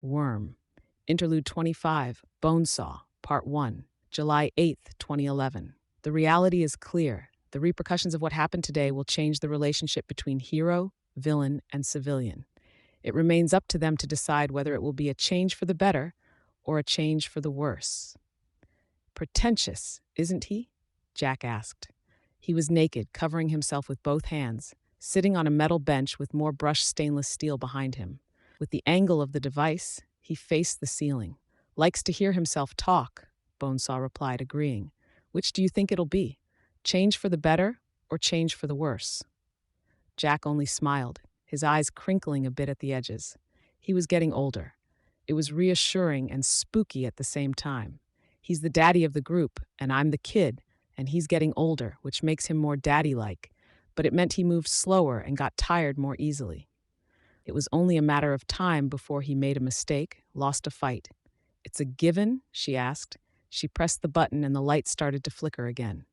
Worm. Interlude 25, Bonesaw, Part 1, July 8th, 2011. The reality is clear. The repercussions of what happened today will change the relationship between hero, villain, and civilian. It remains up to them to decide whether it will be a change for the better or a change for the worse. Pretentious, isn't he? Jack asked. He was naked, covering himself with both hands, sitting on a metal bench with more brushed stainless steel behind him. With the angle of the device, he faced the ceiling. Likes to hear himself talk, Bonesaw replied, agreeing. Which do you think it'll be? Change for the better or change for the worse? Jack only smiled, his eyes crinkling a bit at the edges. He was getting older. It was reassuring and spooky at the same time. He's the daddy of the group, and I'm the kid, and he's getting older, which makes him more daddy-like, but it meant he moved slower and got tired more easily. It was only a matter of time before he made a mistake, lost a fight. It's a given? She asked. She pressed the button and the light started to flicker again.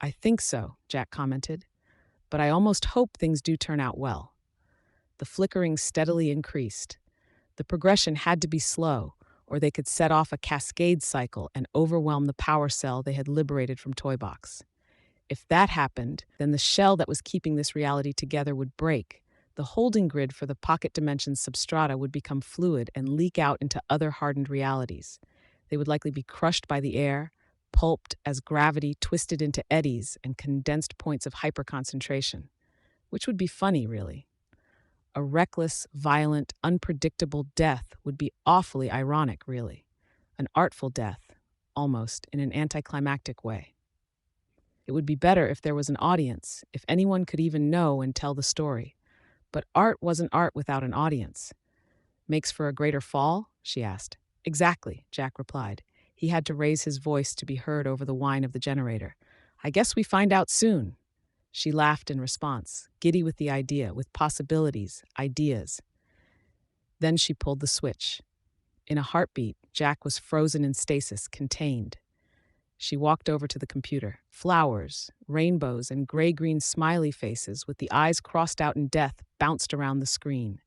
I think so, Jack commented, but I almost hope things do turn out well. The flickering steadily increased. The progression had to be slow, or they could set off a cascade cycle and overwhelm the power cell they had liberated from Toybox. If that happened, then the shell that was keeping this reality together would break. The holding grid for the pocket dimension's substrata would become fluid and leak out into other hardened realities. They would likely be crushed by the air, pulped as gravity twisted into eddies and condensed points of hyperconcentration. Which would be funny, really. A reckless, violent, unpredictable death would be awfully ironic, really. An artful death, almost, in an anticlimactic way. It would be better if there was an audience, if anyone could even know and tell the story. But art wasn't art without an audience. Makes for a greater fall? She asked. Exactly, Jack replied. He had to raise his voice to be heard over the whine of the generator. I guess we find out soon. She laughed in response, giddy with the idea, with possibilities, ideas. Then she pulled the switch. In a heartbeat, Jack was frozen in stasis, contained. She walked over to the computer. Flowers, rainbows, and gray-green smiley faces with the eyes crossed out in death bounced around the screen.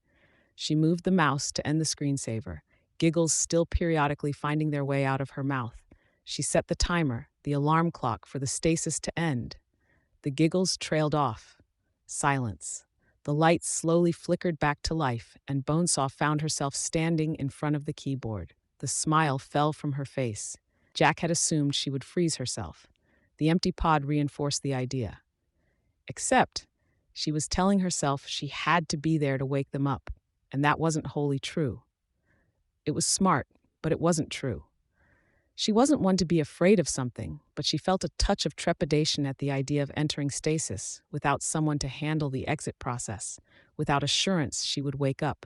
She moved the mouse to end the screensaver, giggles still periodically finding their way out of her mouth. She set the timer, the alarm clock, for the stasis to end. The giggles trailed off. Silence. The lights slowly flickered back to life, and Bonesaw found herself standing in front of the keyboard. The smile fell from her face. Jack had assumed she would freeze herself. The empty pod reinforced the idea. Except, she was telling herself she had to be there to wake them up, and that wasn't wholly true. It was smart, but it wasn't true. She wasn't one to be afraid of something, but she felt a touch of trepidation at the idea of entering stasis without someone to handle the exit process, without assurance she would wake up.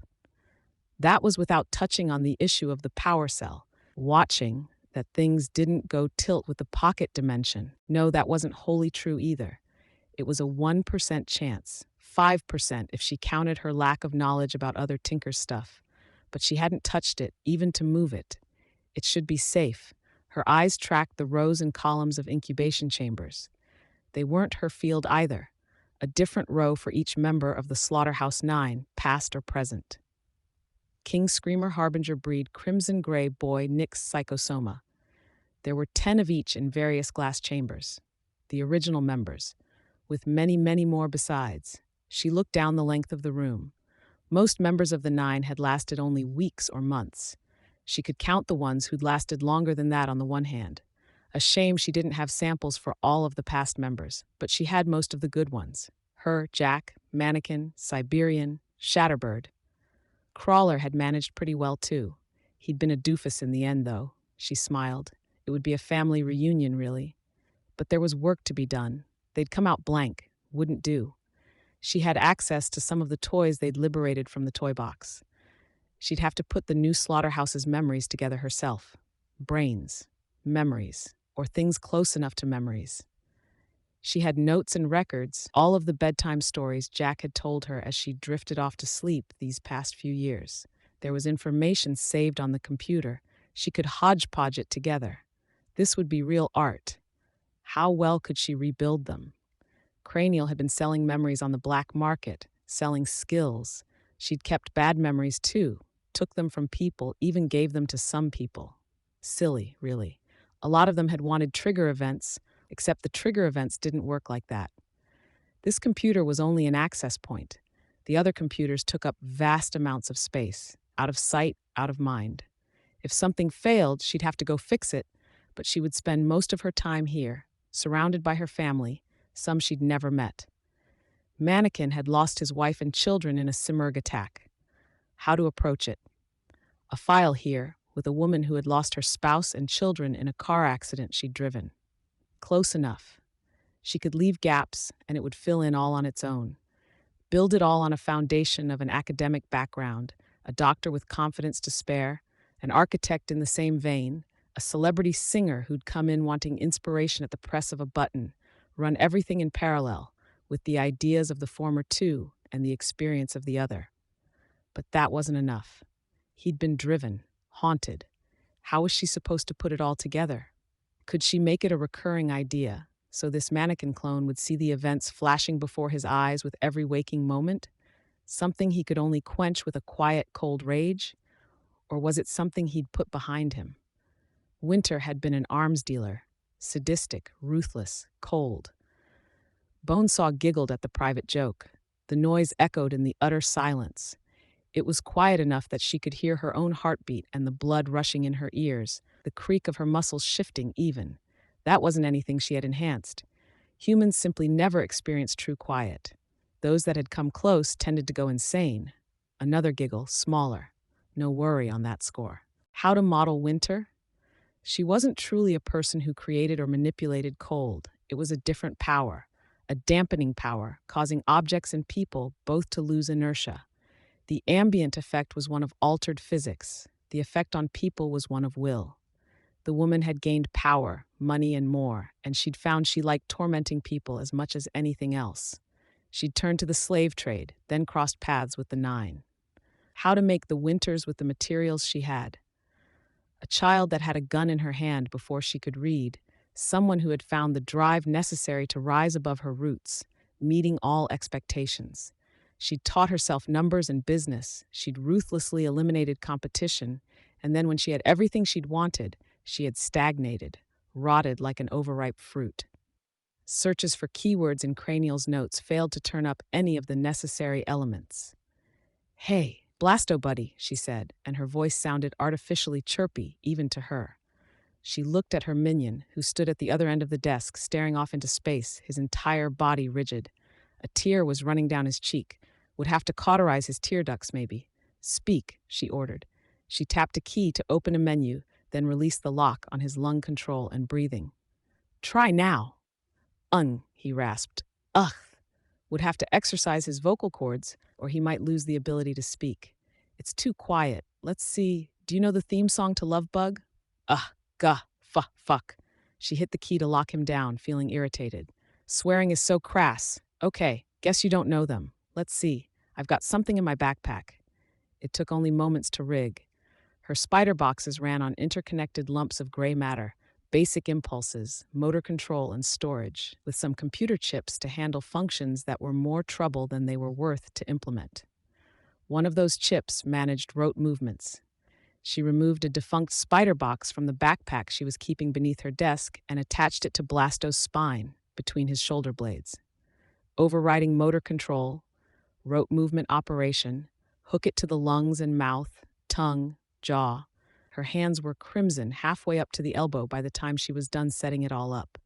That was without touching on the issue of the power cell, watching that things didn't go tilt with the pocket dimension. No, that wasn't wholly true either. It was a 1% chance, 5% if she counted her lack of knowledge about other Tinker stuff. But she hadn't touched it, even to move it. It should be safe. Her eyes tracked the rows and columns of incubation chambers. They weren't her field either. A different row for each member of the Slaughterhouse 9, past or present. King Screamer Harbinger breed Crimson Gray Boy Nyx Psychosoma. There were 10 of each in various glass chambers. The original members, with many, many more besides. She looked down the length of the room. Most members of the 9 had lasted only weeks or months. She could count the ones who'd lasted longer than that on the one hand. A shame she didn't have samples for all of the past members, but she had most of the good ones. Her, Jack, Mannequin, Siberian, Shatterbird. Crawler had managed pretty well too. He'd been a doofus in the end, though. She smiled. It would be a family reunion, really. But there was work to be done. They'd come out blank. Wouldn't do. She had access to some of the toys they'd liberated from the toy box. She'd have to put the new slaughterhouse's memories together herself. Brains, memories, or things close enough to memories. She had notes and records, all of the bedtime stories Jack had told her as she drifted off to sleep these past few years. There was information saved on the computer. She could hodgepodge it together. This would be real art. How well could she rebuild them? Cranial had been selling memories on the black market, selling skills. She'd kept bad memories too, took them from people, even gave them to some people. Silly, really. A lot of them had wanted trigger events, except the trigger events didn't work like that. This computer was only an access point. The other computers took up vast amounts of space, out of sight, out of mind. If something failed, she'd have to go fix it, but she would spend most of her time here, surrounded by her family, some she'd never met. Mannequin had lost his wife and children in a Simurgh attack. How to approach it? A file here, with a woman who had lost her spouse and children in a car accident she'd driven. Close enough. She could leave gaps, and it would fill in all on its own. Build it all on a foundation of an academic background, a doctor with confidence to spare, an architect in the same vein, a celebrity singer who'd come in wanting inspiration at the press of a button, run everything in parallel, with the ideas of the former two and the experience of the other. But that wasn't enough. He'd been driven, haunted. How was she supposed to put it all together? Could she make it a recurring idea, so this mannequin clone would see the events flashing before his eyes with every waking moment? Something he could only quench with a quiet, cold rage? Or was it something he'd put behind him? Winter had been an arms dealer, sadistic, ruthless, cold. Bonesaw giggled at the private joke. The noise echoed in the utter silence. It was quiet enough that she could hear her own heartbeat and the blood rushing in her ears, the creak of her muscles shifting even. That wasn't anything she had enhanced. Humans simply never experienced true quiet. Those that had come close tended to go insane. Another giggle, smaller. No worry on that score. How to model winter? She wasn't truly a person who created or manipulated cold. It was a different power, a dampening power, causing objects and people both to lose inertia. The ambient effect was one of altered physics. The effect on people was one of will. The woman had gained power, money, and more, and she'd found she liked tormenting people as much as anything else. She'd turned to the slave trade, then crossed paths with the Nine. How to make the winters with the materials she had. A child that had a gun in her hand before she could read, someone who had found the drive necessary to rise above her roots, meeting all expectations. She'd taught herself numbers and business, she'd ruthlessly eliminated competition, and then when she had everything she'd wanted, she had stagnated, rotted like an overripe fruit. Searches for keywords in Cranial's notes failed to turn up any of the necessary elements. "Hey, Blasto buddy," she said, and her voice sounded artificially chirpy, even to her. She looked at her minion, who stood at the other end of the desk, staring off into space, his entire body rigid. A tear was running down his cheek. Would have to cauterize his tear ducts, maybe. "Speak," she ordered. She tapped a key to open a menu, then released the lock on his lung control and breathing. "Try now." He rasped. Ugh. Would have to exercise his vocal cords, or he might lose the ability to speak. "It's too quiet. Let's see. Do you know the theme song to Love Bug?" Fuck. She hit the key to lock him down, feeling irritated. "Swearing is so crass. Okay, guess you don't know them. Let's see. I've got something in my backpack." It took only moments to rig. Her spider boxes ran on interconnected lumps of gray matter, basic impulses, motor control, and storage, with some computer chips to handle functions that were more trouble than they were worth to implement. One of those chips managed rote movements. She removed a defunct spider box from the backpack she was keeping beneath her desk and attached it to Blasto's spine, between his shoulder blades. Overriding motor control, rote movement operation, hook it to the lungs and mouth, tongue, jaw. Her hands were crimson halfway up to the elbow by the time she was done setting it all up.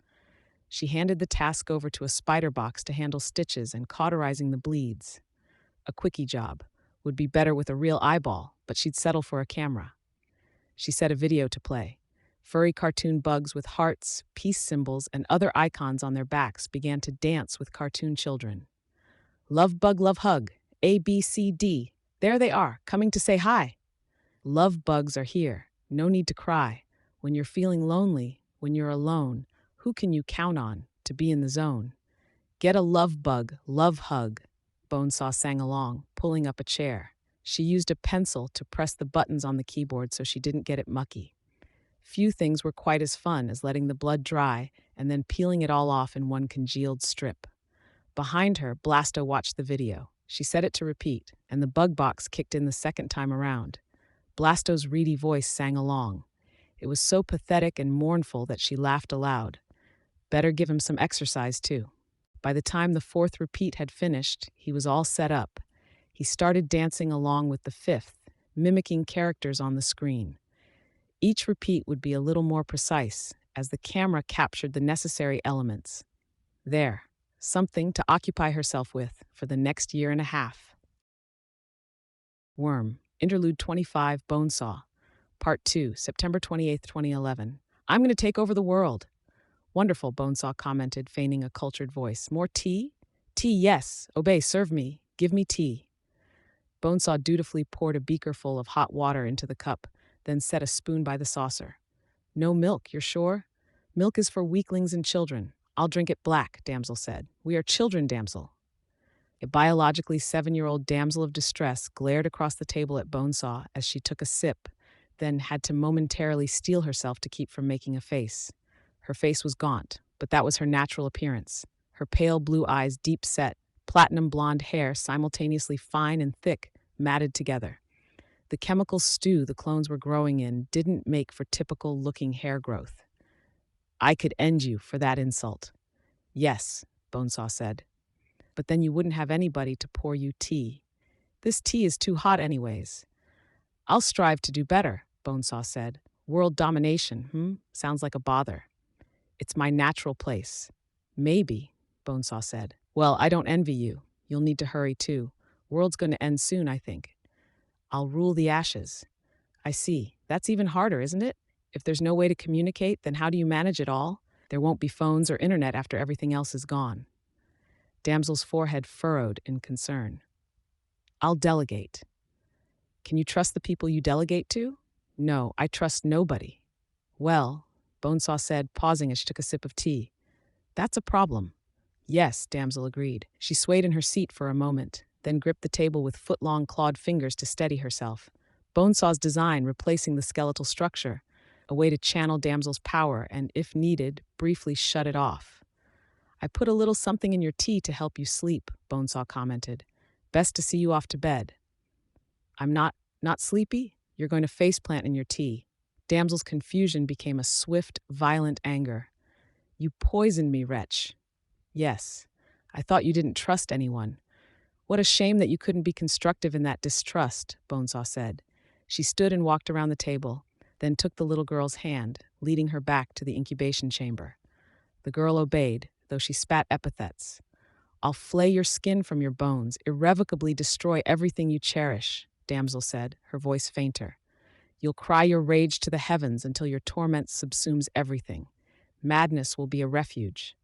She handed the task over to a spider box to handle stitches and cauterizing the bleeds. A quickie job. Would be better with a real eyeball, but she'd settle for a camera. She set a video to play. Furry cartoon bugs with hearts, peace symbols, and other icons on their backs began to dance with cartoon children. "Love bug, love hug. A, B, C, D. There they are, coming to say hi." Love bugs are here. No need to cry. When you're feeling lonely, when you're alone, who can you count on to be in the zone? "Get a love bug, love hug," Bonesaw sang along, pulling up a chair. She used a pencil to press the buttons on the keyboard so she didn't get it mucky. Few things were quite as fun as letting the blood dry and then peeling it all off in one congealed strip. Behind her, Blasto watched the video. She set it to repeat, and the bug box kicked in the second time around. Blasto's reedy voice sang along. It was so pathetic and mournful that she laughed aloud. Better give him some exercise, too. By the time the fourth repeat had finished, he was all set up. He started dancing along with the fifth, mimicking characters on the screen. Each repeat would be a little more precise, as the camera captured the necessary elements. There, something to occupy herself with for the next year and a half. Worm, Interlude 25, Bonesaw, Part 2, September 28, 2011. I'm going to take over the world. Wonderful, Bonesaw commented, feigning a cultured voice. More tea? Tea, yes. Obey, serve me. Give me tea. Bonesaw dutifully poured a beakerful of hot water into the cup, then set a spoon by the saucer. No milk, you're sure? Milk is for weaklings and children. I'll drink it black, Damsel said. We are children, Damsel. A biologically 7-year-old damsel of distress glared across the table at Bonesaw as she took a sip, then had to momentarily steel herself to keep from making a face. Her face was gaunt, but that was her natural appearance. Her pale blue eyes deep set, platinum blonde hair simultaneously fine and thick, matted together. The chemical stew the clones were growing in didn't make for typical-looking hair growth. I could end you for that insult. Yes, Bonesaw said. But then you wouldn't have anybody to pour you tea. This tea is too hot anyways. I'll strive to do better, Bonesaw said. World domination, Sounds like a bother. It's my natural place. Maybe, Bonesaw said. Well, I don't envy you. You'll need to hurry too. World's going to end soon, I think. I'll rule the ashes. I see. That's even harder, isn't it? If there's no way to communicate, then how do you manage it all? There won't be phones or internet after everything else is gone. Damsel's forehead furrowed in concern. I'll delegate. Can you trust the people you delegate to? No, I trust nobody. Well, Bonesaw said, pausing as she took a sip of tea. That's a problem. Yes, Damsel agreed. She swayed in her seat for a moment, then gripped the table with foot-long clawed fingers to steady herself. Bonesaw's design replacing the skeletal structure, a way to channel Damsel's power and, if needed, briefly shut it off. I put a little something in your tea to help you sleep, Bonesaw commented. Best to see you off to bed. I'm not sleepy? You're going to faceplant in your tea. Damsel's confusion became a swift, violent anger. You poisoned me, wretch. Yes, I thought you didn't trust anyone. What a shame that you couldn't be constructive in that distrust, Bonesaw said. She stood and walked around the table, then took the little girl's hand, leading her back to the incubation chamber. The girl obeyed, though she spat epithets. I'll flay your skin from your bones, irrevocably destroy everything you cherish, Damsel said, her voice fainter. You'll cry your rage to the heavens until your torment subsumes everything. Madness will be a refuge.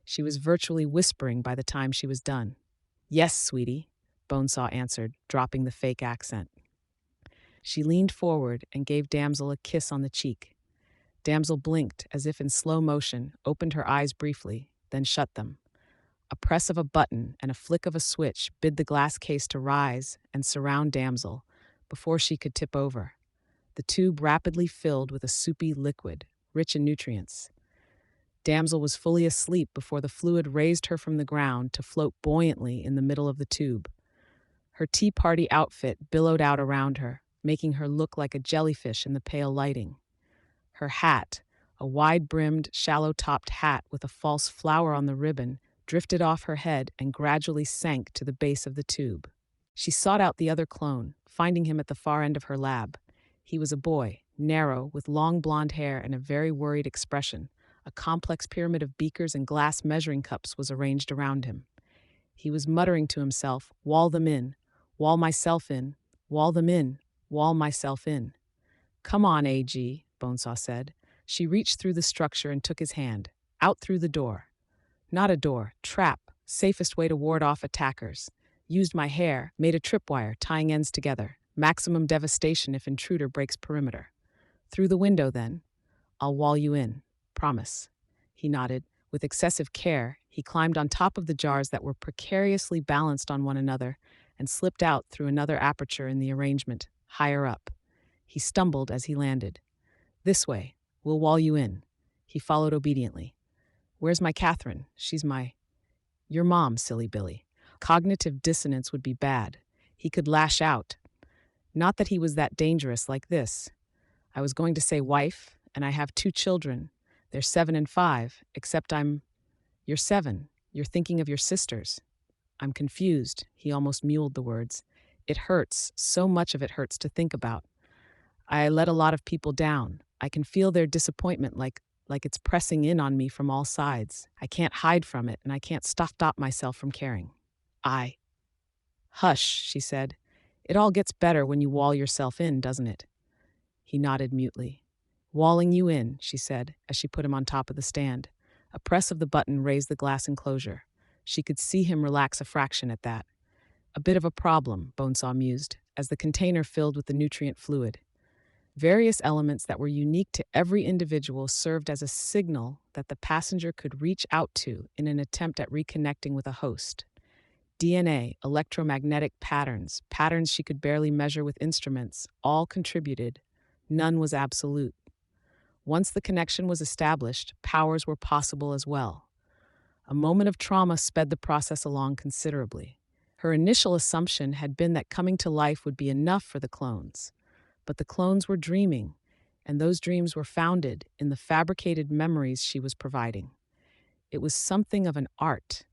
She was virtually whispering by the time she was done. Yes, sweetie, Bonesaw answered, dropping the fake accent. She leaned forward and gave Damsel a kiss on the cheek. Damsel blinked as if in slow motion, opened her eyes briefly, then shut them. A press of a button and a flick of a switch bid the glass case to rise and surround Damsel before she could tip over. The tube rapidly filled with a soupy liquid, rich in nutrients. Damsel was fully asleep before the fluid raised her from the ground to float buoyantly in the middle of the tube. Her tea party outfit billowed out around her, making her look like a jellyfish in the pale lighting. Her hat, a wide-brimmed, shallow-topped hat with a false flower on the ribbon, drifted off her head and gradually sank to the base of the tube. She sought out the other clone, finding him at the far end of her lab. He was a boy, narrow, with long blonde hair and a very worried expression. A complex pyramid of beakers and glass measuring cups was arranged around him. He was muttering to himself, "Wall them in, wall myself in, wall them in, wall myself in." "Come on, AG," Bonesaw said. She reached through the structure and took his hand. Out through the door. Not a door, trap, safest way to ward off attackers. Used my hair, made a tripwire, tying ends together. Maximum devastation if intruder breaks perimeter. Through the window, then. I'll wall you in. Promise. He nodded. With excessive care, he climbed on top of the jars that were precariously balanced on one another and slipped out through another aperture in the arrangement, higher up. He stumbled as he landed. This way. We'll wall you in. He followed obediently. Where's my Catherine? She's my... Your mom, silly Billy. Cognitive dissonance would be bad. He could lash out. Not that he was that dangerous like this. I was going to say wife, and I have 2 children. They're 7 and 5, except You're 7. You're thinking of your sisters. I'm confused, he almost mewed the words. It hurts, so much of it hurts to think about. I let a lot of people down. I can feel their disappointment like it's pressing in on me from all sides. I can't hide from it, and I can't stop myself from caring. I. Hush, she said. It all gets better when you wall yourself in, doesn't it? He nodded mutely. Walling you in, she said, as she put him on top of the stand. A press of the button raised the glass enclosure. She could see him relax a fraction at that. A bit of a problem, Bonesaw mused, as the container filled with the nutrient fluid. Various elements that were unique to every individual served as a signal that the passenger could reach out to in an attempt at reconnecting with a host. DNA, electromagnetic patterns, patterns she could barely measure with instruments, all contributed. None was absolute. Once the connection was established, powers were possible as well. A moment of trauma sped the process along considerably. Her initial assumption had been that coming to life would be enough for the clones. But the clones were dreaming, and those dreams were founded in the fabricated memories she was providing. It was something of an art,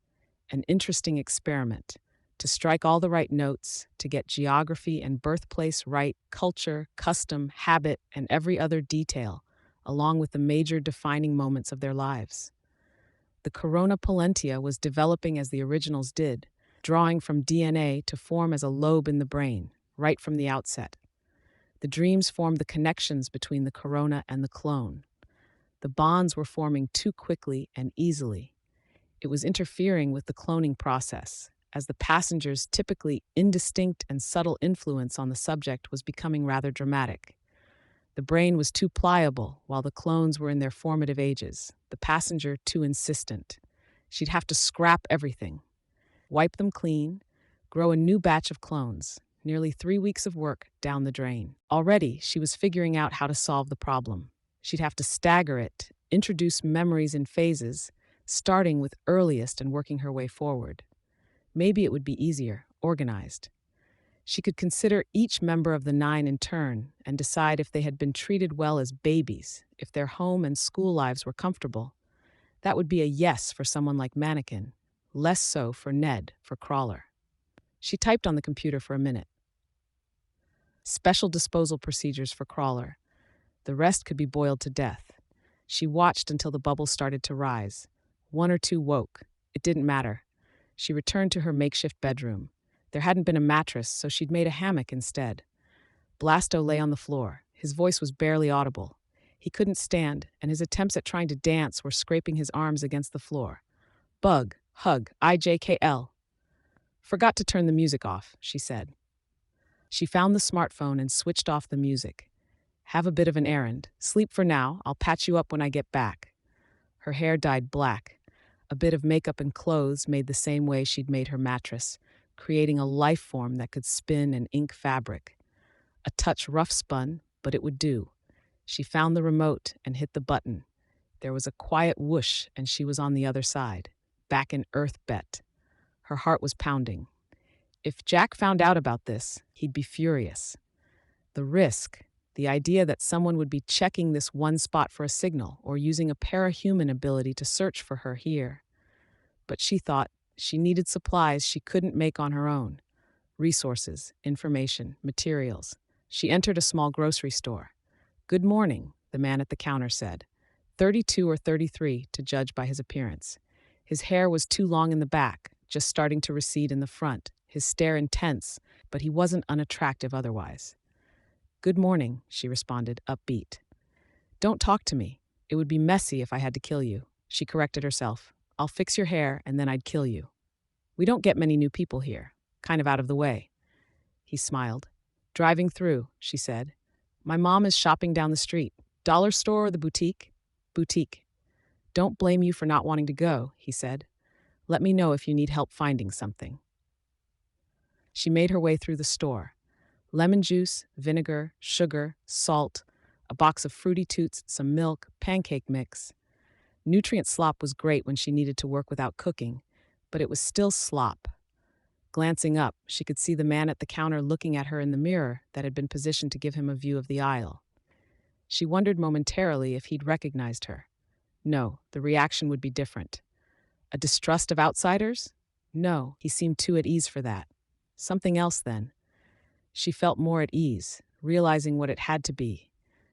an interesting experiment, to strike all the right notes, to get geography and birthplace right, culture, custom, habit, and every other detail, along with the major defining moments of their lives. The corona pollentia was developing as the originals did, drawing from DNA to form as a lobe in the brain, right from the outset. The dreams formed the connections between the corona and the clone. The bonds were forming too quickly and easily. It was interfering with the cloning process, as the passenger's typically indistinct and subtle influence on the subject was becoming rather dramatic. The brain was too pliable, while the clones were in their formative ages, the passenger too insistent. She'd have to scrap everything, wipe them clean, grow a new batch of clones, nearly 3 weeks of work down the drain. Already, she was figuring out how to solve the problem. She'd have to stagger it, introduce memories in phases, starting with earliest and working her way forward. Maybe it would be easier, organized. She could consider each member of the 9 in turn and decide if they had been treated well as babies, if their home and school lives were comfortable. That would be a yes for someone like Mannequin, less so for Ned, for Crawler. She typed on the computer for a minute. Special disposal procedures for Crawler. The rest could be boiled to death. She watched until the bubbles started to rise. 1 or 2 woke. It didn't matter. She returned to her makeshift bedroom. There hadn't been a mattress, so she'd made a hammock instead. Blasto lay on the floor. His voice was barely audible. He couldn't stand, and his attempts at trying to dance were scraping his arms against the floor. Bug, hug, IJKL. Forgot to turn the music off, she said. She found the smartphone and switched off the music. Have a bit of an errand. Sleep for now. I'll patch you up when I get back. Her hair dyed black. A bit of makeup and clothes made the same way she'd made her mattress, creating a life form that could spin and ink fabric. A touch rough spun, but it would do. She found the remote and hit the button. There was a quiet whoosh, and she was on the other side, back in Earth Bet. Her heart was pounding. If Jack found out about this, he'd be furious. The risk, the idea that someone would be checking this one spot for a signal or using a parahuman ability to search for her here. But she thought she needed supplies she couldn't make on her own. Resources, information, materials. She entered a small grocery store. "Good morning," the man at the counter said. 32 or 33, to judge by his appearance. His hair was too long in the back, just starting to recede in the front, his stare intense, but he wasn't unattractive otherwise. "Good morning," she responded, upbeat. "Don't talk to me. It would be messy if I had to kill you." She corrected herself. "I'll fix your hair and then I'd kill you. We don't get many new people here. Kind of out of the way." He smiled. "Driving through," she said. "My mom is shopping down the street. Dollar store or the boutique?" "Boutique." "Don't blame you for not wanting to go," he said. "Let me know if you need help finding something." She made her way through the store. Lemon juice, vinegar, sugar, salt, a box of Fruity Toots, some milk, pancake mix. Nutrient slop was great when she needed to work without cooking, but it was still slop. Glancing up, she could see the man at the counter looking at her in the mirror that had been positioned to give him a view of the aisle. She wondered momentarily if he'd recognized her. No, the reaction would be different. A distrust of outsiders? No, he seemed too at ease for that. Something else, then. She felt more at ease, realizing what it had to be.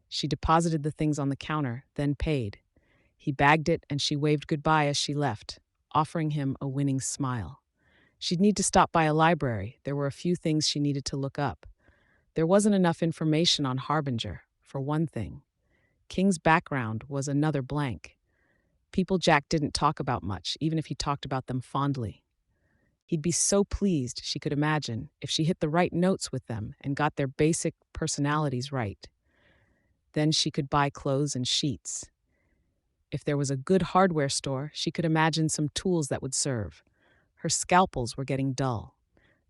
She deposited the things on the counter, then paid. He bagged it and she waved goodbye as she left, offering him a winning smile. She'd need to stop by a library. There were a few things she needed to look up. There wasn't enough information on Harbinger, for one thing. King's background was another blank. People Jack didn't talk about much, even if he talked about them fondly. He'd be so pleased, she could imagine, if she hit the right notes with them and got their basic personalities right. Then she could buy clothes and sheets. If there was a good hardware store, she could imagine some tools that would serve. Her scalpels were getting dull.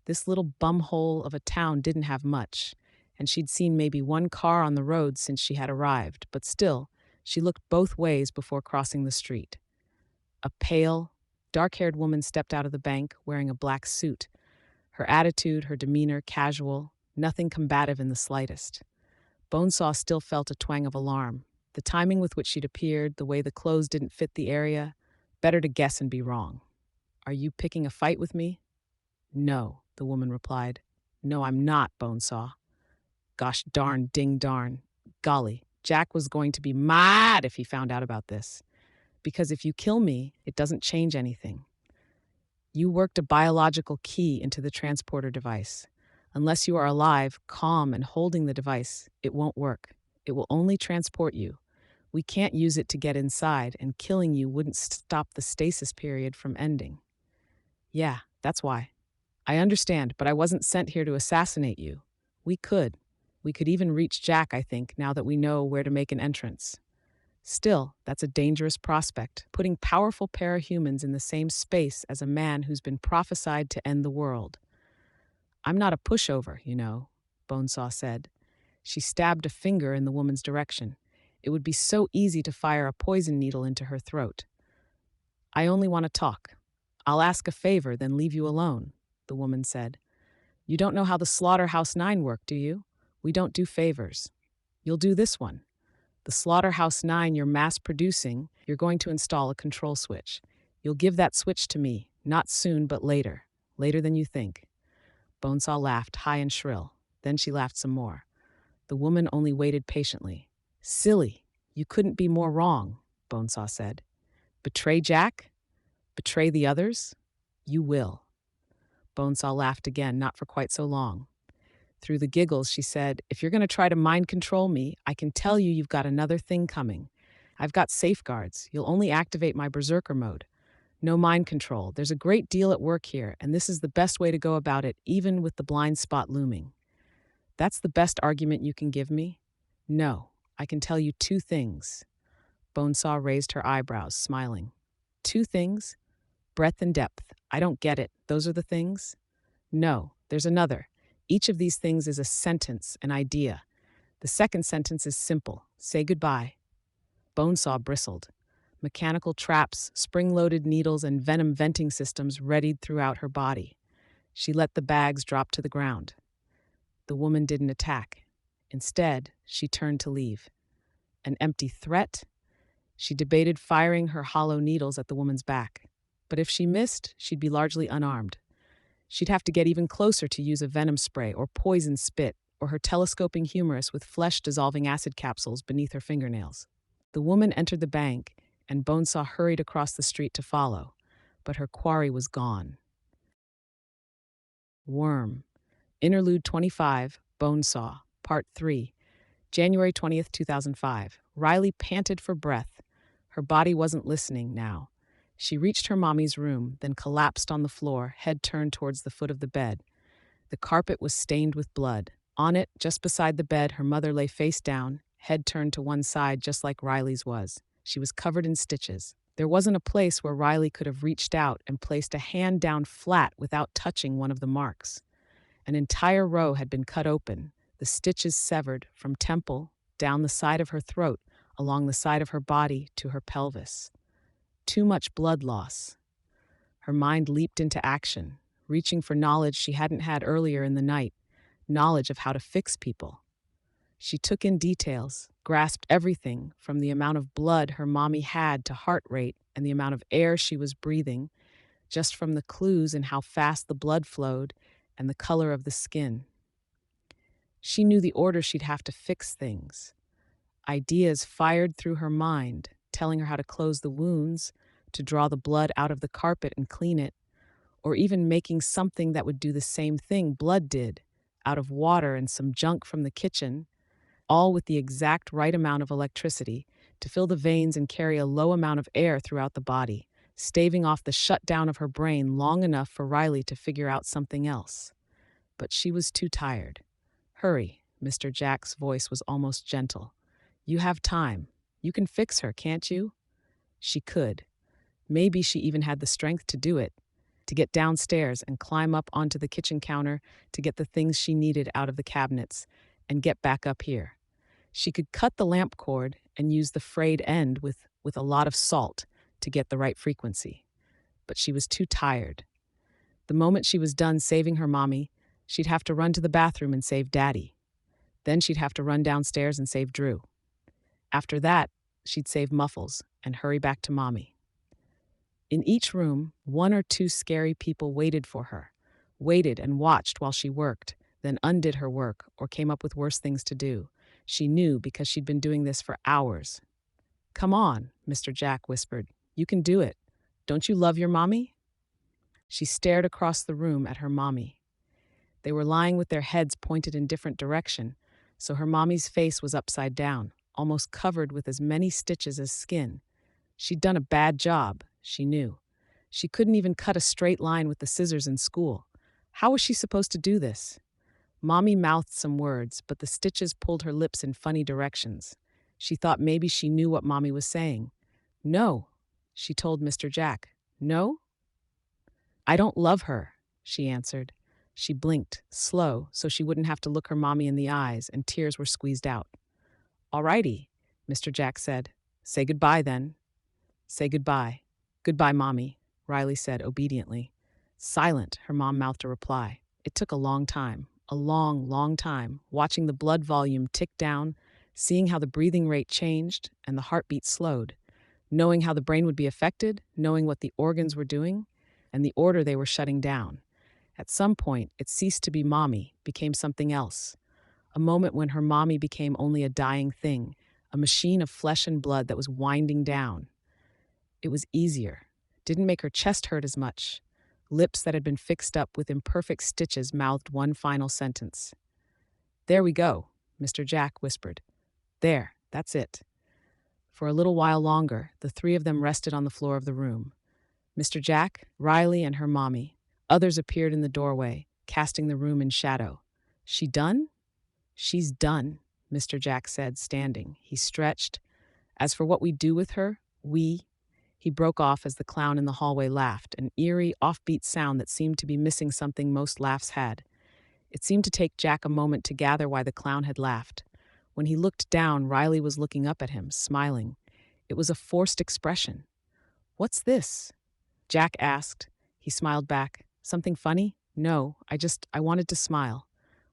This little bumhole of a town didn't have much, and she'd seen maybe one car on the road since she had arrived, but still, she looked both ways before crossing the street. A pale, dark-haired woman stepped out of the bank wearing a black suit. Her attitude, her demeanor, casual, nothing combative in the slightest. Bonesaw still felt a twang of alarm. The timing with which she'd appeared, the way the clothes didn't fit the area, better to guess and be wrong. "Are you picking a fight with me?" "No," the woman replied. "No, I'm not, Bonesaw." Gosh darn, ding darn. Golly, Jack was going to be mad if he found out about this. Because if you kill me, it doesn't change anything. You worked a biological key into the transporter device. Unless you are alive, calm, and holding the device, it won't work. It will only transport you. We can't use it to get inside, and killing you wouldn't stop the stasis period from ending. Yeah, that's why. I understand, but I wasn't sent here to assassinate you. We could. We could even reach Jack, I think, now that we know where to make an entrance. Still, that's a dangerous prospect, putting powerful parahumans in the same space as a man who's been prophesied to end the world. "I'm not a pushover, you know," Bonesaw said. She stabbed a finger in the woman's direction. It would be so easy to fire a poison needle into her throat. "I only want to talk. I'll ask a favor, then leave you alone," the woman said. "You don't know how the Slaughterhouse 9 work, do you? We don't do favors. You'll do this one. The Slaughterhouse 9 you're mass-producing, you're going to install a control switch. You'll give that switch to me, not soon, but later. Later than you think." Bonesaw laughed, high and shrill. Then she laughed some more. The woman only waited patiently. "Silly, you couldn't be more wrong," Bonesaw said. "Betray Jack? Betray the others? You will." Bonesaw laughed again, not for quite so long. Through the giggles, she said, "If you're going to try to mind control me, I can tell you you've got another thing coming. I've got safeguards. You'll only activate my berserker mode. No mind control. There's a great deal at work here, and this is the best way to go about it, even with the blind spot looming." "That's the best argument you can give me?" "No, I can tell you two things." Bonesaw raised her eyebrows, smiling. "Two things? Breadth and depth. I don't get it. Those are the things?" "No, there's another. Each of these things is a sentence, an idea. The second sentence is simple. Say goodbye." Bonesaw bristled. Mechanical traps, spring-loaded needles, and venom-venting systems readied throughout her body. She let the bags drop to the ground. The woman didn't attack. Instead, she turned to leave. An empty threat? She debated firing her hollow needles at the woman's back. But if she missed, she'd be largely unarmed. She'd have to get even closer to use a venom spray or poison spit or her telescoping humerus with flesh-dissolving acid capsules beneath her fingernails. The woman entered the bank, and Bonesaw hurried across the street to follow, but her quarry was gone. Worm. Interlude 25, Bonesaw, Part 3, January 20th, 2005. Riley panted for breath. Her body wasn't listening now. She reached her mommy's room, then collapsed on the floor, head turned towards the foot of the bed. The carpet was stained with blood. On it, just beside the bed, her mother lay face down, head turned to one side just like Riley's was. She was covered in stitches. There wasn't a place where Riley could have reached out and placed a hand down flat without touching one of the marks. An entire row had been cut open, the stitches severed from temple, down the side of her throat, along the side of her body to her pelvis. Too much blood loss. Her mind leaped into action. reaching for knowledge she hadn't had earlier in the night, knowledge of how to fix people. She took in details, grasped everything from the amount of blood her mommy had to heart rate and the amount of air she was breathing, just from the clues in how fast the blood flowed and the color of the skin. She knew the order she'd have to fix things. Ideas fired through her mind, telling her how to close the wounds, to draw the blood out of the carpet and clean it, or even making something that would do the same thing blood did, out of water and some junk from the kitchen, all with the exact right amount of electricity to fill the veins and carry a low amount of air throughout the body, staving off the shutdown of her brain long enough for Riley to figure out something else. But she was too tired. "Hurry," Mr. Jack's voice was almost gentle. "You have time. You can fix her, can't you?" She could. Maybe she even had the strength to do it, to get downstairs and climb up onto the kitchen counter to get the things she needed out of the cabinets and get back up here. She could cut the lamp cord and use the frayed end with a lot of salt to get the right frequency. But she was too tired. The moment she was done saving her mommy, she'd have to run to the bathroom and save Daddy. Then she'd have to run downstairs and save Drew. After that, she'd save Muffles and hurry back to Mommy. In each room, one or two scary people waited for her, waited and watched while she worked, then undid her work or came up with worse things to do. She knew because she'd been doing this for hours. "Come on," Mr. Jack whispered. "You can do it. Don't you love your mommy?" She stared across the room at her mommy. They were lying with their heads pointed in different direction, so her mommy's face was upside down, almost covered with as many stitches as skin. She'd done a bad job, she knew. She couldn't even cut a straight line with the scissors in school. How was she supposed to do this? Mommy mouthed some words, but the stitches pulled her lips in funny directions. She thought maybe she knew what Mommy was saying. "No," she told Mr. Jack. "No? I don't love her," she answered. She blinked, slow, so she wouldn't have to look her mommy in the eyes, and tears were squeezed out. "All righty," Mr. Jack said. "Say goodbye, then." "Say goodbye. Goodbye, Mommy," Riley said obediently. Silent, her mom mouthed a reply. It took a long time, a long, long time, watching the blood volume tick down, seeing how the breathing rate changed and the heartbeat slowed, knowing how the brain would be affected, knowing what the organs were doing, and the order they were shutting down. At some point, it ceased to be Mommy, became something else. A moment when her mommy became only a dying thing, a machine of flesh and blood that was winding down. It was easier. Didn't make her chest hurt as much. Lips that had been fixed up with imperfect stitches mouthed one final sentence. "There we go," Mr. Jack whispered. "There, that's it." For a little while longer, the three of them rested on the floor of the room. Mr. Jack, Riley, and her mommy. Others appeared in the doorway, casting the room in shadow. "She done?" "She's done," Mr. Jack said, standing. He stretched. "As for what we do with her, He broke off as the clown in the hallway laughed, an eerie, offbeat sound that seemed to be missing something most laughs had. It seemed to take Jack a moment to gather why the clown had laughed. When he looked down, Riley was looking up at him, smiling. It was a forced expression. "What's this?" Jack asked. He smiled back. "Something funny?" "No, I wanted to smile."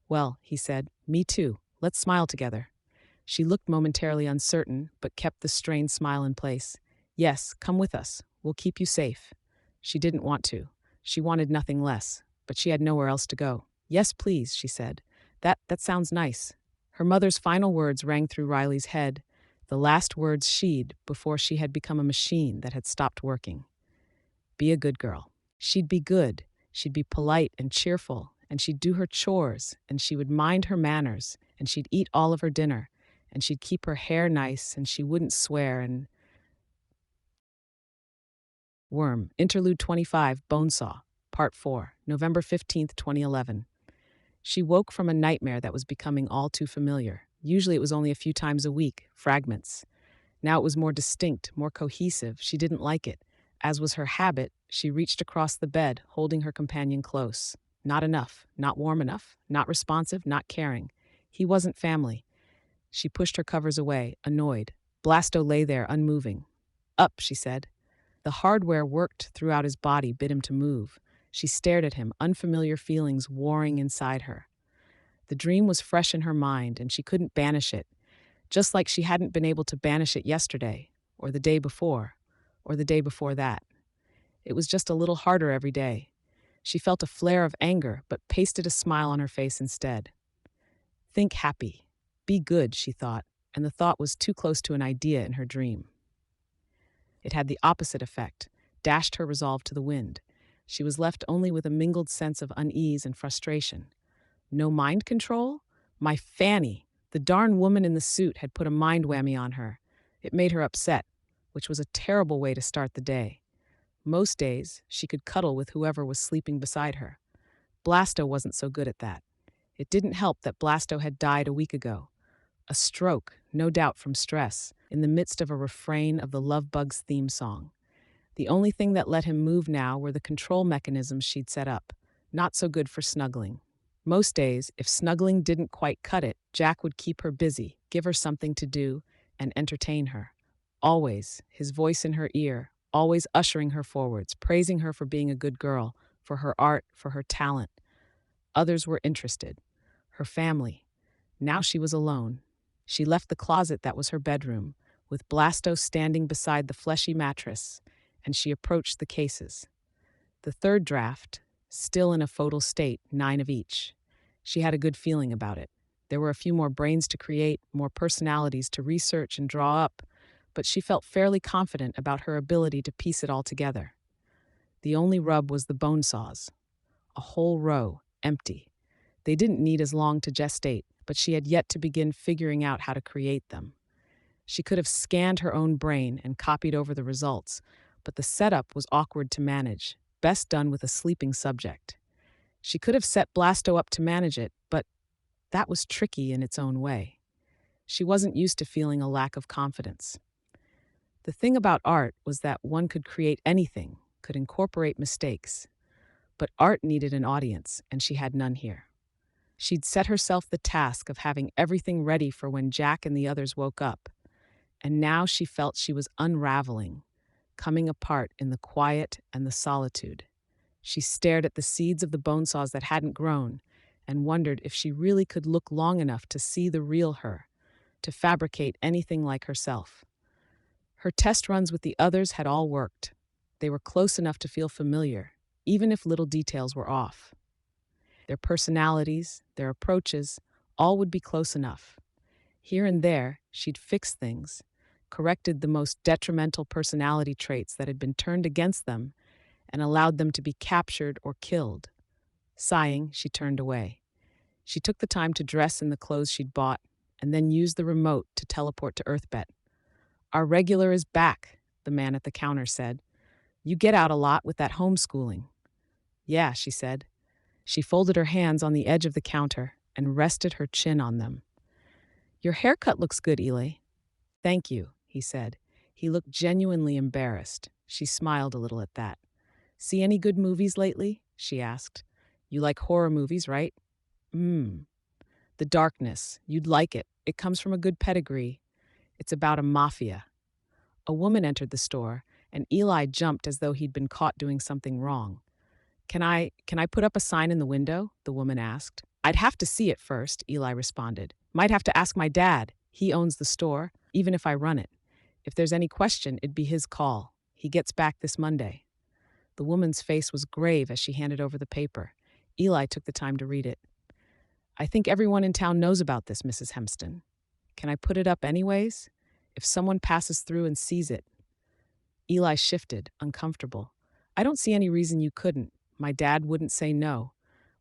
"Well," he said, "me too. Let's smile together." She looked momentarily uncertain, but kept the strained smile in place. "Yes, come with us. We'll keep you safe." She didn't want to. She wanted nothing less, but she had nowhere else to go. "Yes, please," she said. That sounds nice." Her mother's final words rang through Riley's head, the last words she'd before she had become a machine that had stopped working. Be a good girl. She'd be good. She'd be polite and cheerful, and she'd do her chores, and she would mind her manners, and she'd eat all of her dinner, and she'd keep her hair nice, and she wouldn't swear, and... Worm, Interlude 25, Bonesaw, Part 4, November 15th, 2011. She woke from a nightmare that was becoming all too familiar. Usually it was only a few times a week, fragments. Now it was more distinct, more cohesive. She didn't like it. As was her habit, she reached across the bed, holding her companion close. Not enough, not warm enough, not responsive, not caring. He wasn't family. She pushed her covers away, annoyed. Blasto lay there, unmoving. "Up," she said. The hardware worked throughout his body, bid him to move. She stared at him, unfamiliar feelings warring inside her. The dream was fresh in her mind, and she couldn't banish it, just like she hadn't been able to banish it yesterday, or the day before, or the day before that. It was just a little harder every day. She felt a flare of anger, but pasted a smile on her face instead. Think happy. Be good, she thought, and the thought was too close to an idea in her dream. It had the opposite effect, dashed her resolve to the wind. She was left only with a mingled sense of unease and frustration. No mind control? My Fanny! The darn woman in the suit had put a mind whammy on her. It made her upset, which was a terrible way to start the day. Most days, she could cuddle with whoever was sleeping beside her. Blasto wasn't so good at that. It didn't help that Blasto had died a week ago. A stroke, no doubt from stress, in the midst of a refrain of the Love Bugs theme song. The only thing that let him move now were the control mechanisms she'd set up. Not so good for snuggling. Most days, if snuggling didn't quite cut it, Jack would keep her busy, give her something to do, and entertain her. Always, his voice in her ear, always ushering her forwards, praising her for being a good girl, for her art, for her talent. Others were interested. Her family. Now she was alone. She left the closet that was her bedroom, with Blasto standing beside the fleshy mattress, and she approached the cases. The third draft, still in a foetal state, 9 of each. She had a good feeling about it. There were a few more brains to create, more personalities to research and draw up, but she felt fairly confident about her ability to piece it all together. The only rub was the Bonesaws. A whole row, empty. They didn't need as long to gestate, but she had yet to begin figuring out how to create them. She could have scanned her own brain and copied over the results, but the setup was awkward to manage, best done with a sleeping subject. She could have set Blasto up to manage it, but that was tricky in its own way. She wasn't used to feeling a lack of confidence. The thing about art was that one could create anything, could incorporate mistakes. But art needed an audience, and she had none here. She'd set herself the task of having everything ready for when Jack and the others woke up, and now she felt she was unraveling, coming apart in the quiet and the solitude. She stared at the seeds of the Bonesaws that hadn't grown, and wondered if she really could look long enough to see the real her, to fabricate anything like herself. Her test runs with the others had all worked. They were close enough to feel familiar, even if little details were off. Their personalities, their approaches, all would be close enough. Here and there, she'd fixed things, corrected the most detrimental personality traits that had been turned against them, and allowed them to be captured or killed. Sighing, she turned away. She took the time to dress in the clothes she'd bought, and then used the remote to teleport to Earthbet. "Our regular is back," the man at the counter said. "You get out a lot with that homeschooling." "Yeah," she said. She folded her hands on the edge of the counter and rested her chin on them. "Your haircut looks good, Eli." "Thank you," he said. He looked genuinely embarrassed. She smiled a little at that. "See any good movies lately?" she asked. "You like horror movies, right?" "The Darkness. You'd like it. It comes from a good pedigree. It's about a mafia." A woman entered the store, and Eli jumped as though he'd been caught doing something wrong. Can I put up a sign in the window?" the woman asked. "I'd have to see it first," Eli responded. "Might have to ask my dad. He owns the store, even if I run it. If there's any question, it'd be his call. He gets back this Monday." The woman's face was grave as she handed over the paper. Eli took the time to read it. "I think everyone in town knows about this, Mrs. Hemston. Can I put it up anyways? If someone passes through and sees it." Eli shifted, uncomfortable. "I don't see any reason you couldn't. My dad wouldn't say no."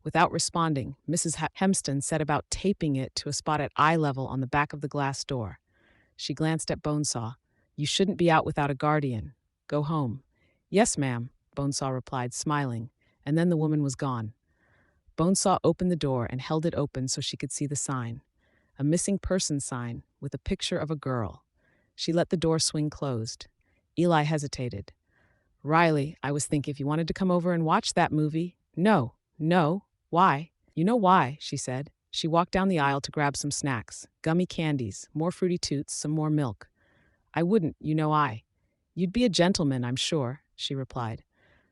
Without responding, Mrs. Hemston set about taping it to a spot at eye level on the back of the glass door. She glanced at Bonesaw. "You shouldn't be out without a guardian. Go home." "Yes, ma'am," Bonesaw replied, smiling, and then the woman was gone. Bonesaw opened the door and held it open so she could see the sign. A missing person sign with a picture of a girl. She let the door swing closed. Eli hesitated. "Riley, I was thinking if you wanted to come over and watch that movie." "No. Why?" "You know why," she said. She walked down the aisle to grab some snacks, gummy candies, more fruity toots, some more milk. "I wouldn't, You'd be a gentleman, I'm sure," she replied.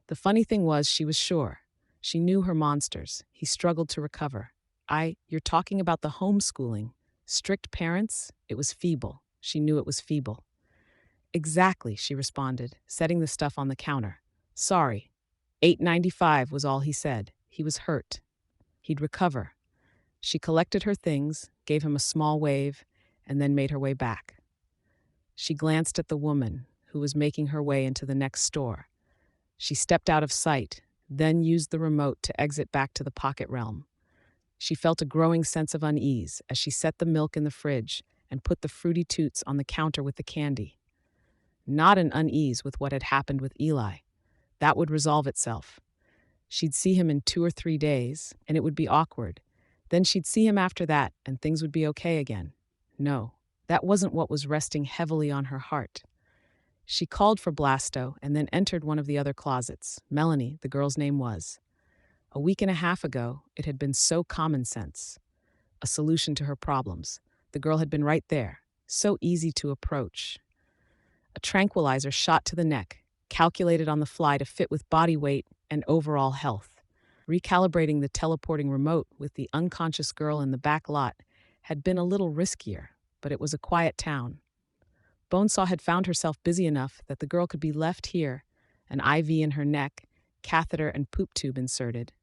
The funny thing was she was sure. She knew her monsters. He struggled to recover. You're talking about the homeschooling. Strict parents? It was feeble. She knew it was feeble. Exactly, she responded, setting the stuff on the counter. Sorry. $8.95 was all he said. He was hurt. He'd recover. She collected her things, gave him a small wave, and then made her way back. She glanced at the woman, who was making her way into the next store. She stepped out of sight, then used the remote to exit back to the pocket realm. She felt a growing sense of unease as she set the milk in the fridge and put the Fruity Toots on the counter with the candy. Not an unease with what had happened with Eli. That would resolve itself. She'd see him in 2 or 3 days, and it would be awkward. Then she'd see him after that, and things would be okay again. No, that wasn't what was resting heavily on her heart. She called for Blasto and then entered one of the other closets. Melanie, the girl's name was. A week and a half ago, it had been so common sense. A solution to her problems. The girl had been right there, so easy to approach. A tranquilizer shot to the neck, calculated on the fly to fit with body weight and overall health. Recalibrating the teleporting remote with the unconscious girl in the back lot had been a little riskier, but it was a quiet town. Bonesaw had found herself busy enough that the girl could be left here, an IV in her neck, catheter and poop tube inserted.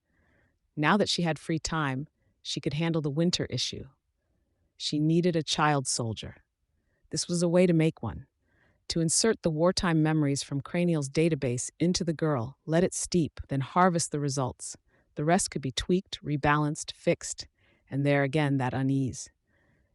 Now that she had free time, she could handle the winter issue. She needed a child soldier. This was a way to make one. To insert the wartime memories from Cranial's database into the girl, let it steep, then harvest the results. The rest could be tweaked, rebalanced, fixed, and there again that unease.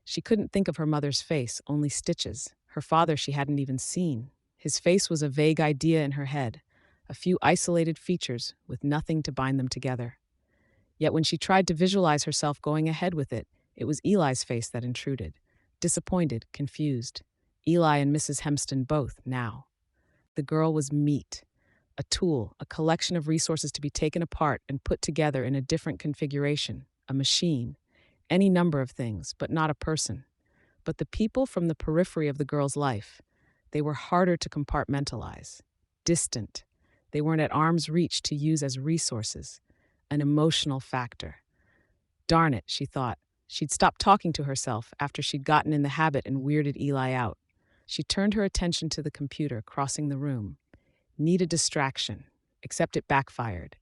She couldn't think of her mother's face, only stitches. Her father she hadn't even seen. His face was a vague idea in her head, a few isolated features with nothing to bind them together. Yet when she tried to visualize herself going ahead with it, it was Eli's face that intruded. Disappointed, confused. Eli and Mrs. Hemston both, now. The girl was meat. A tool, a collection of resources to be taken apart and put together in a different configuration. A machine. Any number of things, but not a person. But the people from the periphery of the girl's life, they were harder to compartmentalize. Distant. They weren't at arm's reach to use as resources. An emotional factor. Darn it, she thought. She'd stopped talking to herself after she'd gotten in the habit and weirded Eli out. She turned her attention to the computer, crossing the room. Need a distraction, except it backfired.